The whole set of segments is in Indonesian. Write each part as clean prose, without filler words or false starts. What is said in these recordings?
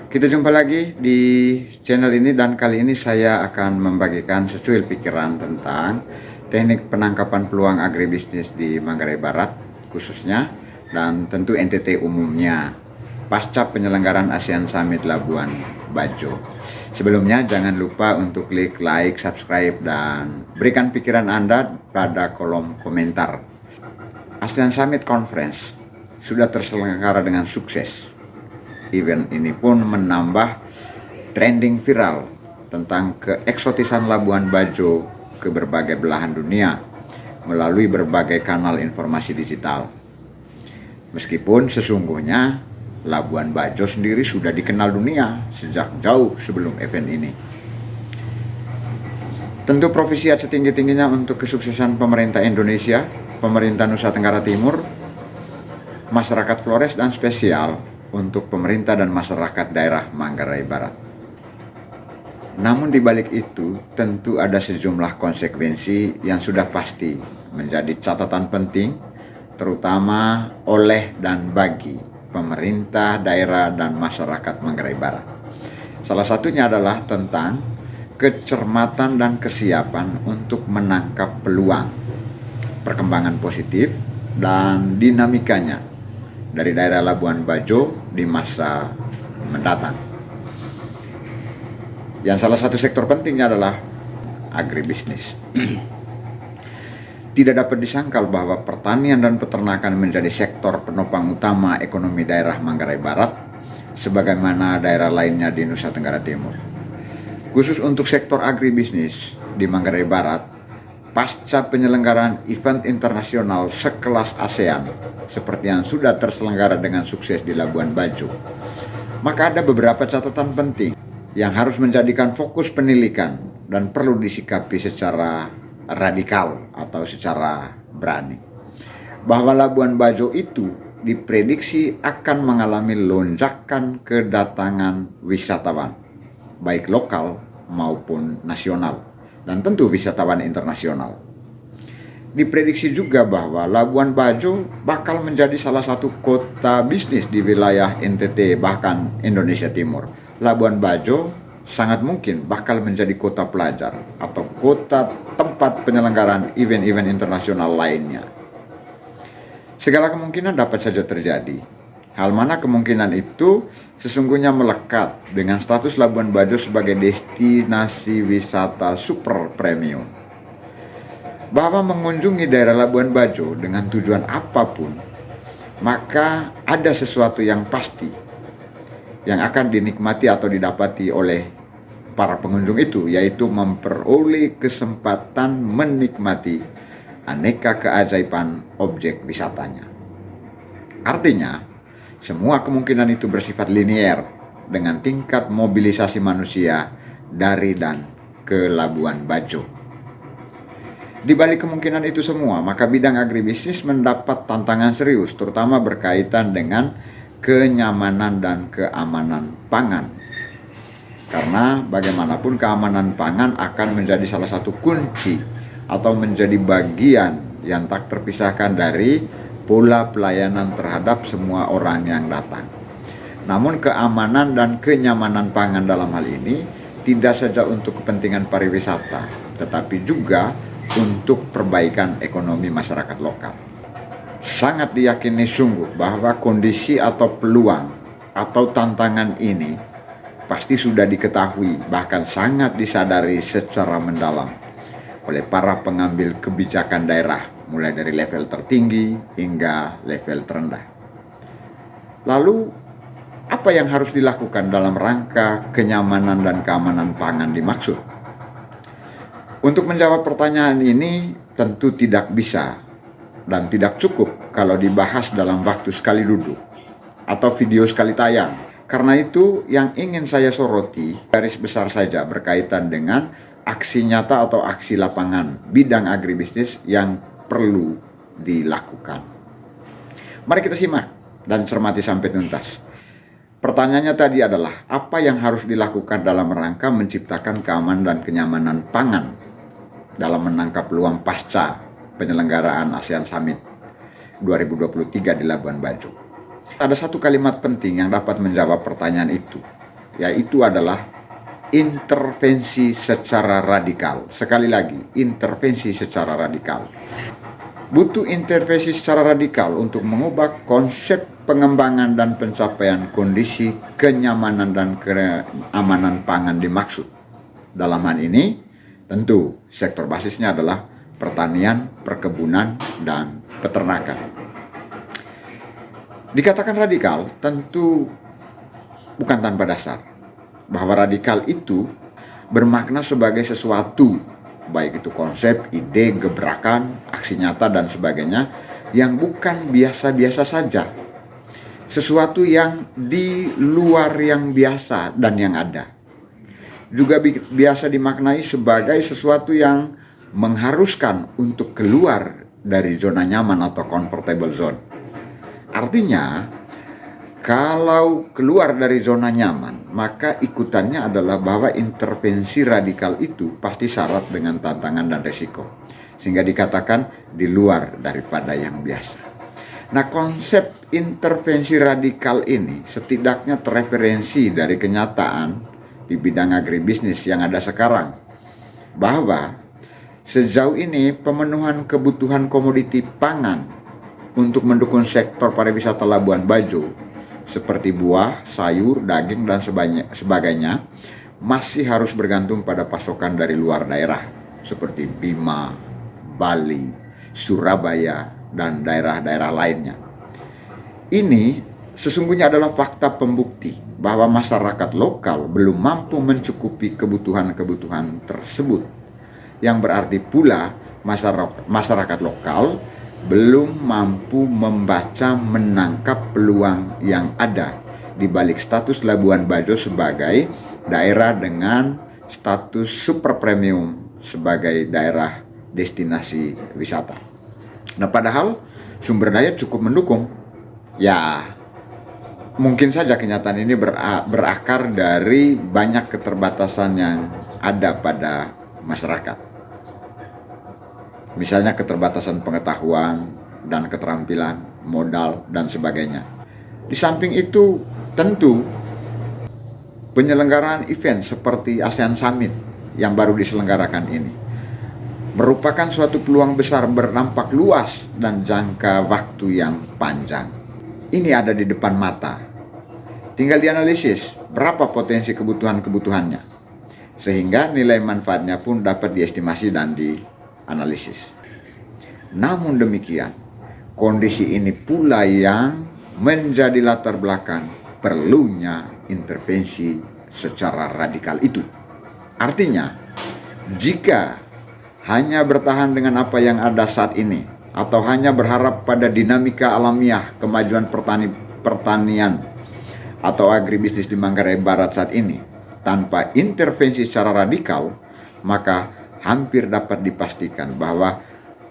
Kita jumpa lagi di channel ini, dan kali ini saya akan membagikan secuil pikiran tentang teknik penangkapan peluang agribisnis di Manggarai Barat khususnya, dan tentu NTT umumnya pasca penyelenggaraan ASEAN Summit Labuan Bajo. Sebelumnya jangan lupa untuk klik like, subscribe, dan berikan pikiran Anda pada kolom komentar. ASEAN Summit Conference sudah terselenggara dengan sukses. Event ini pun menambah trending viral tentang keeksotisan Labuan Bajo ke berbagai belahan dunia melalui berbagai kanal informasi digital. Meskipun sesungguhnya Labuan Bajo sendiri sudah dikenal dunia sejak jauh sebelum event ini. Tentu profisiat setinggi-tingginya untuk kesuksesan pemerintah Indonesia, pemerintah Nusa Tenggara Timur, masyarakat Flores, dan spesial untuk pemerintah dan masyarakat daerah Manggarai Barat. Namun di balik itu tentu ada sejumlah konsekuensi yang sudah pasti menjadi catatan penting, terutama oleh dan bagi pemerintah daerah dan masyarakat Manggarai Barat. Salah satunya adalah tentang kecermatan dan kesiapan untuk menangkap peluang, perkembangan positif, dan dinamikanya dari daerah Labuan Bajo di masa mendatang. Yang salah satu sektor pentingnya adalah agribisnis. Tidak dapat disangkal bahwa pertanian dan peternakan menjadi sektor penopang utama ekonomi daerah Manggarai Barat sebagaimana daerah lainnya di Nusa Tenggara Timur. Khusus untuk sektor agribisnis di Manggarai Barat, pasca penyelenggaraan event internasional sekelas ASEAN seperti yang sudah terselenggara dengan sukses di Labuan Bajo, maka ada beberapa catatan penting yang harus menjadikan fokus penelitian dan perlu disikapi secara radikal atau secara berani. Bahwa Labuan Bajo itu diprediksi akan mengalami lonjakan kedatangan wisatawan, baik lokal maupun nasional, dan tentu wisatawan internasional. Diprediksi juga bahwa Labuan Bajo bakal menjadi salah satu kota bisnis di wilayah NTT bahkan Indonesia Timur. Labuan Bajo sangat mungkin bakal menjadi kota pelajar atau kota tempat penyelenggaraan event-event internasional lainnya. Segala kemungkinan dapat saja terjadi. Hal mana kemungkinan itu sesungguhnya melekat dengan status Labuan Bajo sebagai destinasi wisata super premium. Bahwa mengunjungi daerah Labuan Bajo dengan tujuan apapun, maka ada sesuatu yang pasti yang akan dinikmati atau didapati oleh para pengunjung itu, yaitu memperoleh kesempatan menikmati aneka keajaiban objek wisatanya. Artinya, semua kemungkinan itu bersifat linier dengan tingkat mobilisasi manusia dari dan ke Labuan Bajo. Di balik kemungkinan itu semua, maka bidang agribisnis mendapat tantangan serius, terutama berkaitan dengan kenyamanan dan keamanan pangan. Karena bagaimanapun keamanan pangan akan menjadi salah satu kunci atau menjadi bagian yang tak terpisahkan dari pola pelayanan terhadap semua orang yang datang. Namun keamanan dan kenyamanan pangan dalam hal ini tidak saja untuk kepentingan pariwisata, tetapi juga untuk perbaikan ekonomi masyarakat lokal. Sangat diyakini sungguh bahwa kondisi atau peluang atau tantangan ini pasti sudah diketahui, bahkan sangat disadari secara mendalam oleh para pengambil kebijakan daerah, mulai dari level tertinggi hingga level terendah. Lalu, apa yang harus dilakukan dalam rangka kenyamanan dan keamanan pangan dimaksud? Untuk menjawab pertanyaan ini tentu tidak bisa dan tidak cukup kalau dibahas dalam waktu sekali duduk atau video sekali tayang. Karena itu yang ingin saya soroti garis besar saja berkaitan dengan aksi nyata atau aksi lapangan bidang agribisnis yang perlu dilakukan. Mari kita simak dan cermati sampai tuntas. Pertanyaannya tadi adalah, apa yang harus dilakukan dalam rangka menciptakan keamanan dan kenyamanan pangan dalam menangkap peluang pasca penyelenggaraan ASEAN Summit 2023 di Labuan Bajo. Ada satu kalimat penting yang dapat menjawab pertanyaan itu, yaitu adalah intervensi secara radikal. Sekali lagi, intervensi secara radikal. Butuh intervensi secara radikal untuk mengubah konsep pengembangan dan pencapaian kondisi kenyamanan dan keamanan pangan dimaksud. Dalam hal ini, tentu sektor basisnya adalah pertanian, perkebunan, dan peternakan. Dikatakan radikal tentu bukan tanpa dasar, bahwa radikal itu bermakna sebagai sesuatu, baik itu konsep, ide, gebrakan, aksi nyata, dan sebagainya, yang bukan biasa-biasa saja. Sesuatu yang di luar yang biasa dan yang ada. Juga biasa dimaknai sebagai sesuatu yang mengharuskan untuk keluar dari zona nyaman atau comfortable zone. Artinya, kalau keluar dari zona nyaman, maka ikutannya adalah bahwa intervensi radikal itu pasti syarat dengan tantangan dan resiko. Sehingga dikatakan di luar daripada yang biasa. Nah, konsep intervensi radikal ini setidaknya terreferensi dari kenyataan di bidang agribisnis yang ada sekarang. Bahwa sejauh ini pemenuhan kebutuhan komoditi pangan untuk mendukung sektor pariwisata Labuan Bajo seperti buah, sayur, daging, dan sebagainya masih harus bergantung pada pasokan dari luar daerah seperti Bima, Bali, Surabaya, dan daerah-daerah lainnya. Ini sesungguhnya adalah fakta pembukti bahwa masyarakat lokal belum mampu mencukupi kebutuhan-kebutuhan tersebut, yang berarti pula masyarakat lokal belum mampu membaca, menangkap peluang yang ada di balik status Labuan Bajo sebagai daerah dengan status super premium sebagai daerah destinasi wisata. Nah, padahal sumber daya cukup mendukung. Ya, mungkin saja kenyataan ini berakar dari banyak keterbatasan yang ada pada masyarakat. Misalnya keterbatasan pengetahuan dan keterampilan, modal, dan sebagainya. Di samping itu, tentu penyelenggaraan event seperti ASEAN Summit yang baru diselenggarakan ini merupakan suatu peluang besar berdampak luas dan jangka waktu yang panjang. Ini ada di depan mata. Tinggal dianalisis berapa potensi kebutuhannya, sehingga nilai manfaatnya pun dapat diestimasi dan dianalisis. Namun demikian, kondisi ini pula yang menjadi latar belakang perlunya intervensi secara radikal itu. Artinya, jika hanya bertahan dengan apa yang ada saat ini, atau hanya berharap pada dinamika alamiah kemajuan pertanian atau agribisnis di Manggarai Barat saat ini, tanpa intervensi secara radikal, maka hampir dapat dipastikan bahwa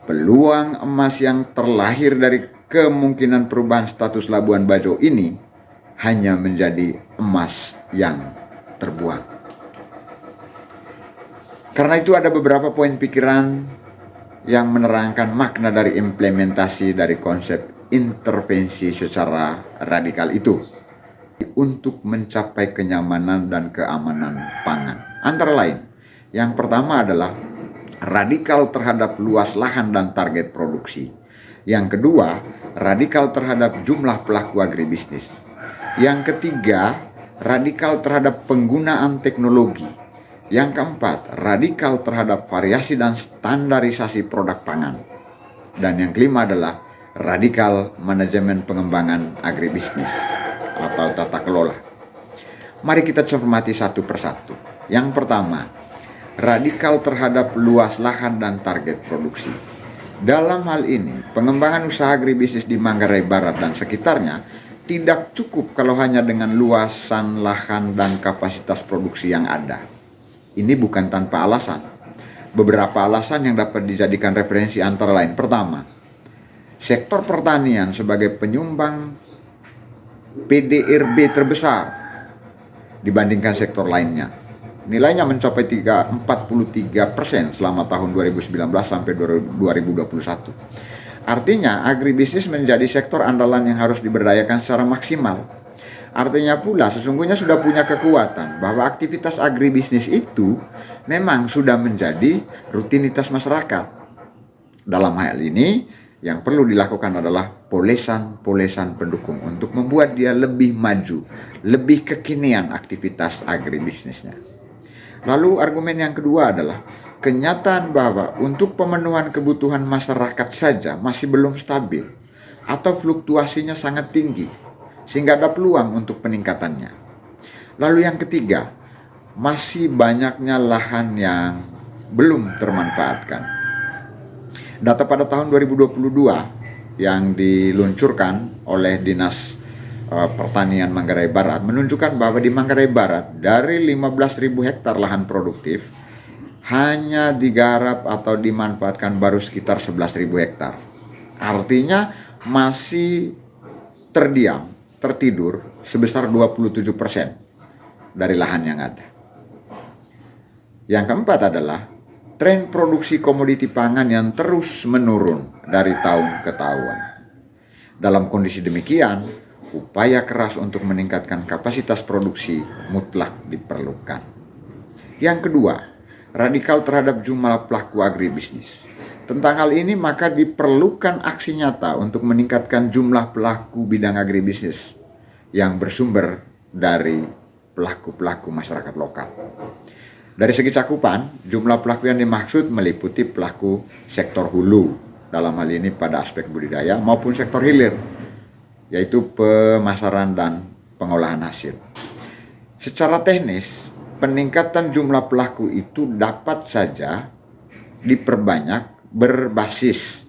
peluang emas yang terlahir dari kemungkinan perubahan status Labuan Bajo ini hanya menjadi emas yang terbuang. Karena itu ada beberapa poin pikiran yang menerangkan makna dari implementasi dari konsep intervensi secara radikal itu untuk mencapai kenyamanan dan keamanan pangan. Antara lain, yang pertama adalah radikal terhadap luas lahan dan target produksi. Yang kedua, radikal terhadap jumlah pelaku agribisnis. Yang ketiga, radikal terhadap penggunaan teknologi. Yang keempat, radikal terhadap variasi dan standarisasi produk pangan. Dan yang kelima adalah radikal manajemen pengembangan agribisnis atau tata kelola. Mari kita cermati satu persatu. Yang pertama, radikal terhadap luas lahan dan target produksi. Dalam hal ini, pengembangan usaha agribisnis di Manggarai Barat dan sekitarnya tidak cukup kalau hanya dengan luasan lahan dan kapasitas produksi yang ada. Ini bukan tanpa alasan. Beberapa alasan yang dapat dijadikan referensi antara lain. Pertama, sektor pertanian sebagai penyumbang PDRB terbesar dibandingkan sektor lainnya. Nilainya mencapai 43% selama tahun 2019 sampai 2021. Artinya, agribisnis menjadi sektor andalan yang harus diberdayakan secara maksimal. Artinya pula, sesungguhnya sudah punya kekuatan bahwa aktivitas agribisnis itu memang sudah menjadi rutinitas masyarakat. Dalam hal ini, yang perlu dilakukan adalah polesan-polesan pendukung untuk membuat dia lebih maju, lebih kekinian aktivitas agribisnisnya. Lalu argumen yang kedua adalah kenyataan bahwa untuk pemenuhan kebutuhan masyarakat saja masih belum stabil atau fluktuasinya sangat tinggi sehingga ada peluang untuk peningkatannya. Lalu yang ketiga, masih banyaknya lahan yang belum termanfaatkan. Data pada tahun 2022 yang diluncurkan oleh Dinas Pertanian Manggarai Barat menunjukkan bahwa di Manggarai Barat dari 15.000 hektar lahan produktif hanya digarap atau dimanfaatkan baru sekitar 11.000 hektar. Artinya masih tertidur sebesar 27% dari lahan yang ada. Yang keempat adalah tren produksi komoditi pangan yang terus menurun dari tahun ke tahun. Dalam kondisi demikian, upaya keras untuk meningkatkan kapasitas produksi mutlak diperlukan. Yang kedua, radikal terhadap jumlah pelaku agribisnis. Tentang hal ini maka diperlukan aksi nyata untuk meningkatkan jumlah pelaku bidang agribisnis yang bersumber dari pelaku-pelaku masyarakat lokal. Dari segi cakupan, jumlah pelaku yang dimaksud meliputi pelaku sektor hulu, dalam hal ini pada aspek budidaya, maupun sektor hilir, yaitu pemasaran dan pengolahan hasil. Secara teknis, peningkatan jumlah pelaku itu dapat saja diperbanyak berbasis,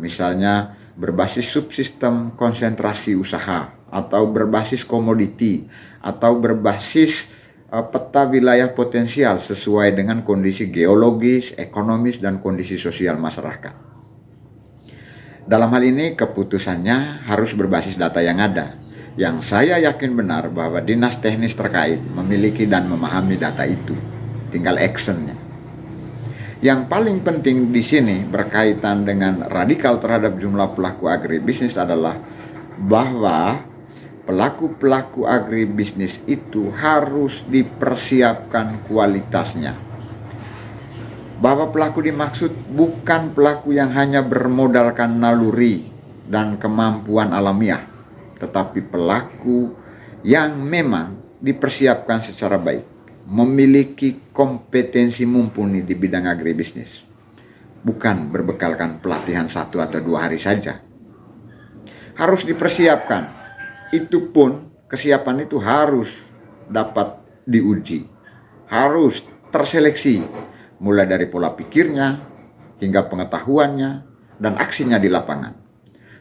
misalnya berbasis subsistem konsentrasi usaha, atau berbasis komoditi, atau berbasis peta wilayah potensial sesuai dengan kondisi geologis, ekonomis, dan kondisi sosial masyarakat. Dalam hal ini keputusannya harus berbasis data yang ada, yang saya yakin benar bahwa dinas teknis terkait memiliki dan memahami data itu, tinggal actionnya. Yang paling penting di sini berkaitan dengan radikal terhadap jumlah pelaku agribisnis adalah bahwa pelaku-pelaku agribisnis itu harus dipersiapkan kualitasnya. Bahwa pelaku dimaksud bukan pelaku yang hanya bermodalkan naluri dan kemampuan alamiah, tetapi pelaku yang memang dipersiapkan secara baik, memiliki kompetensi mumpuni di bidang agribisnis, bukan berbekalkan pelatihan 1 atau 2 hari saja. Harus dipersiapkan. Itu pun kesiapan itu harus dapat diuji, harus terseleksi mulai dari pola pikirnya hingga pengetahuannya dan aksinya di lapangan.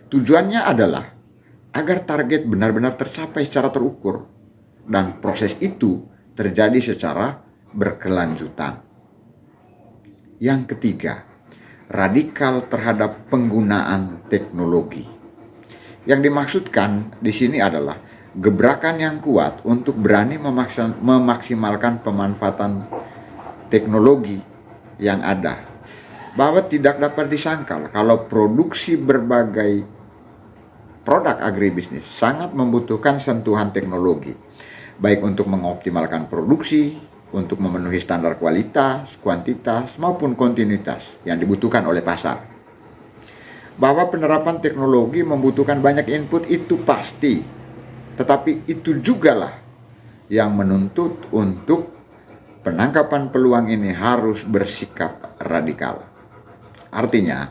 Tujuannya adalah agar target benar-benar tercapai secara terukur dan proses itu terjadi secara berkelanjutan. Yang ketiga, radikal terhadap penggunaan teknologi. Yang dimaksudkan di sini adalah gebrakan yang kuat untuk berani memaksimalkan pemanfaatan teknologi yang ada. Bahwa tidak dapat disangkal kalau produksi berbagai produk agribisnis sangat membutuhkan sentuhan teknologi, baik untuk mengoptimalkan produksi, untuk memenuhi standar kualitas, kuantitas, maupun kontinuitas yang dibutuhkan oleh pasar. Bahwa penerapan teknologi membutuhkan banyak input itu pasti, tetapi itu jugalah yang menuntut untuk penangkapan peluang ini harus bersikap radikal. Artinya,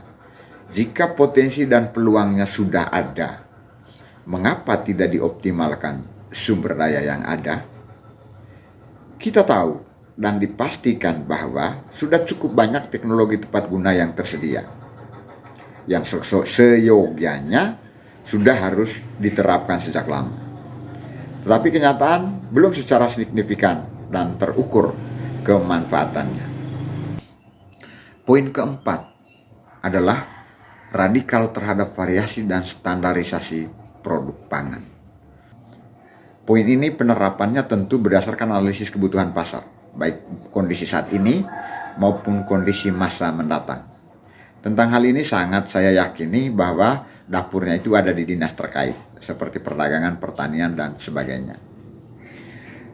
jika potensi dan peluangnya sudah ada, mengapa tidak dioptimalkan sumber daya yang ada? Kita tahu dan dipastikan bahwa sudah cukup banyak teknologi tepat guna yang tersedia, yang seyogyanya sudah harus diterapkan sejak lama. Tetapi kenyataan belum secara signifikan dan terukur kemanfaatannya. Poin keempat adalah radikal terhadap variasi dan standarisasi produk pangan. Poin ini penerapannya tentu berdasarkan analisis kebutuhan pasar, baik kondisi saat ini maupun kondisi masa mendatang. Tentang hal ini sangat saya yakini bahwa dapurnya itu ada di dinas terkait, seperti perdagangan, pertanian, dan sebagainya.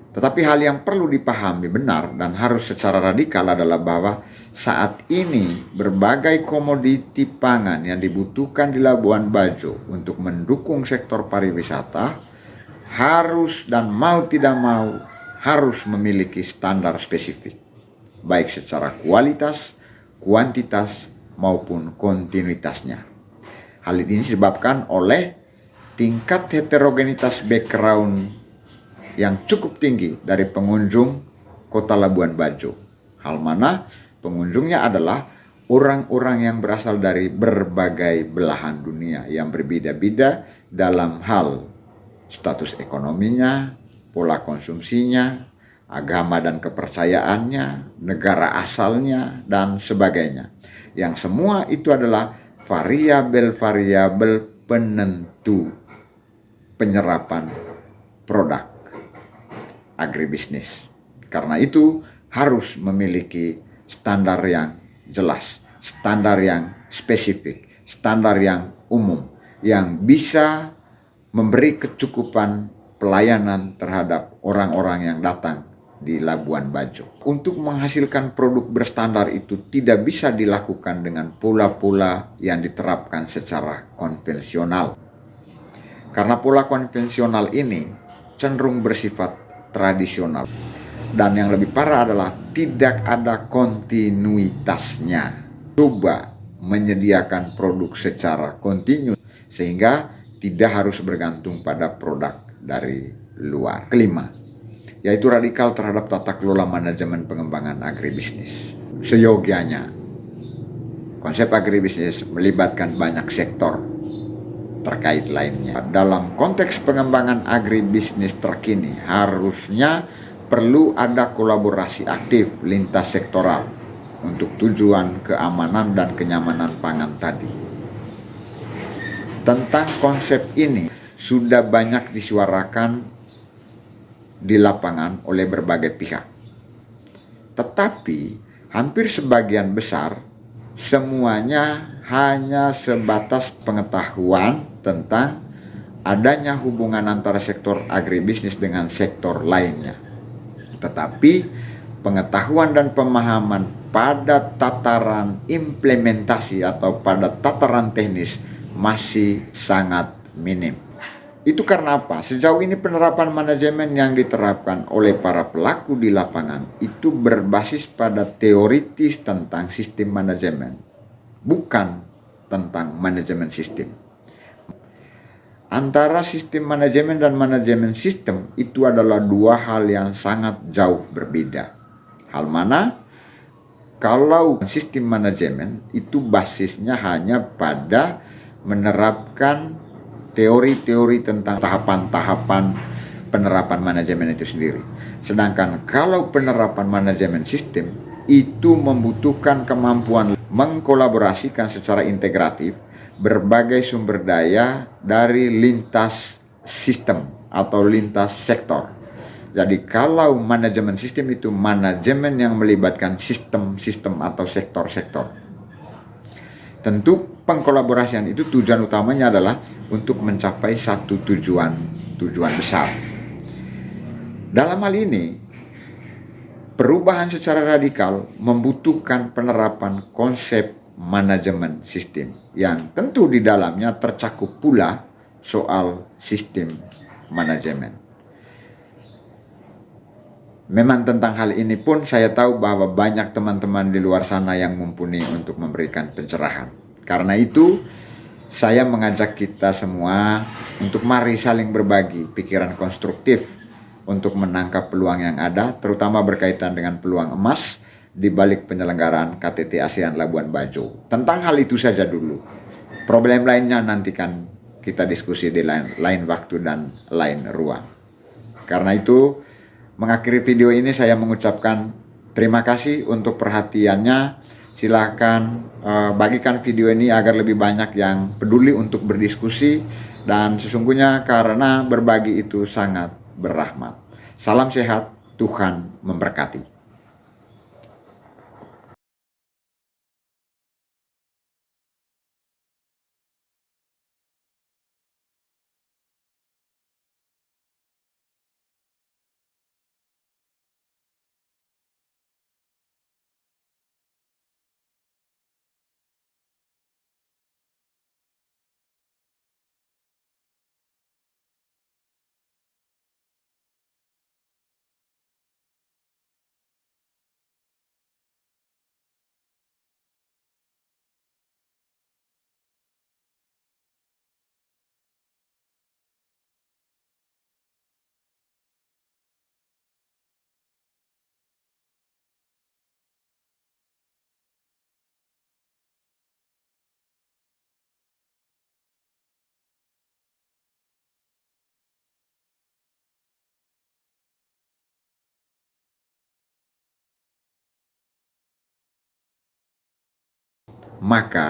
Tetapi hal yang perlu dipahami benar dan harus secara radikal adalah bahwa saat ini berbagai komoditi pangan yang dibutuhkan di Labuan Bajo untuk mendukung sektor pariwisata harus dan mau tidak mau harus memiliki standar spesifik, baik secara kualitas, kuantitas, maupun kontinuitasnya. Hal ini disebabkan oleh tingkat heterogenitas background yang cukup tinggi dari pengunjung kota Labuan Bajo. Hal mana pengunjungnya adalah orang-orang yang berasal dari berbagai belahan dunia yang berbeda-beda dalam hal status ekonominya, pola konsumsinya, agama dan kepercayaannya, negara asalnya, dan sebagainya. Yang semua itu adalah variabel-variabel penentu penyerapan produk agribisnis. Karena itu harus memiliki standar yang jelas, standar yang spesifik, standar yang umum, yang bisa memberi kecukupan pelayanan terhadap orang-orang yang datang di Labuan Bajo. Untuk menghasilkan produk berstandar itu tidak bisa dilakukan dengan pola-pola yang diterapkan secara konvensional. Karena pola konvensional ini cenderung bersifat tradisional, dan yang lebih parah adalah tidak ada kontinuitasnya. Coba menyediakan produk secara kontinu sehingga tidak harus bergantung pada produk dari luar. Kelima, yaitu radikal terhadap tata kelola manajemen pengembangan agribisnis. Seyogianya konsep agribisnis melibatkan banyak sektor terkait lainnya. Dalam konteks pengembangan agribisnis terkini, harusnya perlu ada kolaborasi aktif lintas sektoral untuk tujuan keamanan dan kenyamanan pangan tadi. Tentang konsep ini sudah banyak disuarakan di lapangan oleh berbagai pihak. Tetapi hampir sebagian besar semuanya hanya sebatas pengetahuan tentang adanya hubungan antara sektor agribisnis dengan sektor lainnya. Tetapi pengetahuan dan pemahaman pada tataran implementasi atau pada tataran teknis masih sangat minim. Itu karena apa? Sejauh ini penerapan manajemen yang diterapkan oleh para pelaku di lapangan itu berbasis pada teoritis tentang sistem manajemen, bukan tentang manajemen sistem. Antara sistem manajemen dan manajemen sistem itu adalah dua hal yang sangat jauh berbeda. Hal mana kalau sistem manajemen itu basisnya hanya pada menerapkan teori-teori tentang tahapan-tahapan penerapan manajemen itu sendiri. Sedangkan kalau penerapan manajemen sistem itu membutuhkan kemampuan mengkolaborasikan secara integratif berbagai sumber daya dari lintas sistem atau lintas sektor. Jadi kalau manajemen sistem itu manajemen yang melibatkan sistem-sistem atau sektor-sektor. Tentu pengkolaborasian itu tujuan utamanya adalah untuk mencapai satu tujuan besar. Dalam hal ini, perubahan secara radikal membutuhkan penerapan konsep manajemen sistem yang tentu di dalamnya tercakup pula soal sistem manajemen. Memang tentang hal ini pun saya tahu bahwa banyak teman-teman di luar sana yang mumpuni untuk memberikan pencerahan. Karena itu saya mengajak kita semua untuk mari saling berbagi pikiran konstruktif untuk menangkap peluang yang ada, terutama berkaitan dengan peluang emas di balik penyelenggaraan KTT ASEAN Labuan Bajo. Tentang hal itu saja dulu. Problem lainnya nantikan kita diskusi di lain waktu dan lain ruang. Karena itu, mengakhiri video ini saya mengucapkan terima kasih untuk perhatiannya. Silakan bagikan video ini agar lebih banyak yang peduli untuk berdiskusi, dan sesungguhnya karena berbagi itu sangat berrahmat. Salam sehat, Tuhan memberkati. maka